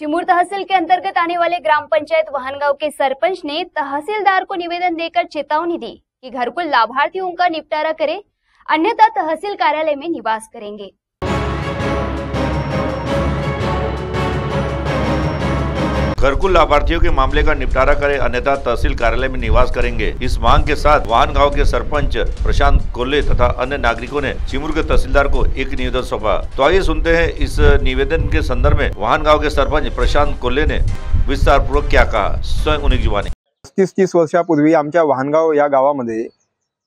चिमूर तहसील के अंतर्गत आने वाले ग्राम पंचायत वहनगांव के सरपंच ने तहसीलदार को निवेदन देकर चेतावनी दी कि घरकुल लाभार्थियों का निपटारा करें, अन्यथा तहसील कार्यालय में निवास करेंगे। घरकुल लाभार्थियों के मामले का निपटारा करें, अन्यथा तहसील कार्यालय में निवास करेंगे। इस मांग के साथ वहनगांव के सरपंच प्रशांत कोल्हे तथा अन्य नागरिकों ने चिमूर के तहसीलदार को एक निवेदन सौंपा। तो आइए सुनते हैं इस निवेदन के संदर्भ में वहनगांव के सरपंच प्रशांत कोल्हे ने विस्तार पूर्वक क्या कहा, स्वयं उन्हीं की जुबानी। 30 वर्षापूर्वी आमच्या वहनगाव या गावामध्ये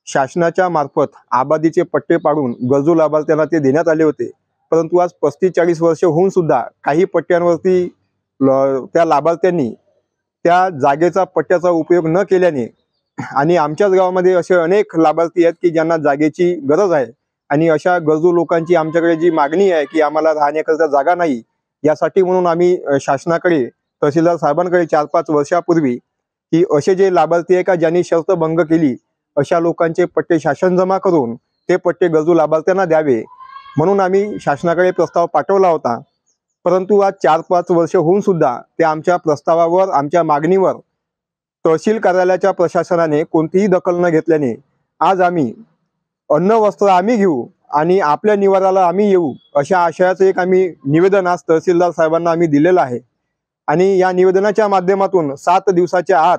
शासनाच्या मार्फत आबादीचे पट्टे पाडून गरजू लाभार्थ्यांना ते देण्यात आले होते। परंतु आज 35-40 वर्ष होऊन सुद्धा काही पट्ट्यांवरती त्या लाभार्थ्यांनी त्या जागेचा पट्ट्याचा उपयोग न केल्याने आणि आमच्याच गावामध्ये असे अनेक लाभार्थी आहेत की ज्यांना जागेची गरज आहे आणि अशा गरजू लोकांची आमच्याकडे जी मागणी आहे की आम्हाला राहण्याकरता जागा नाही, यासाठी म्हणून आम्ही शासनाकडे तहसीलदार साहेबांकडे 4-5 वर्षापूर्वी की असे जे लाभार्थी आहे का ज्यांनी शर्त भंग केली अशा लोकांचे पट्टे शासन जमा करून ते पट्टे गरजू लाभार्थ्यांना द्यावे म्हणून आम्ही शासनाकडे प्रस्ताव पाठवला होता। परंतु आज 4-5 वर्ष होऊन सुद्धा ते आमच्या प्रस्तावावर, आमच्या मागणीवर तहसील कार्यालयाच्या प्रशासनाने कोणतीही दखल न घेतल्याने आज आम्ही अन्न वस्त्र आम्ही घेऊ आणि आपल्या निवाराला आम्ही येऊ अशा आशयाचं एक आम्ही निवेदन आज तहसीलदार साहेबांना आम्ही दिलेलं आहे। आणि या निवेदनाच्या माध्यमातून 7 दिवसाच्या आत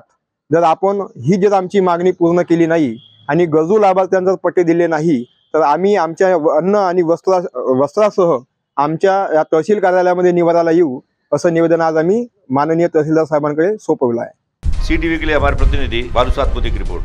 जर आपण ही जर आमची मागणी पूर्ण केली नाही आणि गरजू लाभार्थ्यांना जर पट्टे दिले नाही तर आम्ही आमच्या अन्न आणि वस्त्रासह आमच्या या तहसील कार्यालयामध्ये निवाराला येऊ असं निवेदन आज आम्ही माननीय तहसीलदार साहेबांकडे सोपवलं आहे। CTV के लिए हमारे प्रतिनिधि बालू सातपुते की रिपोर्ट।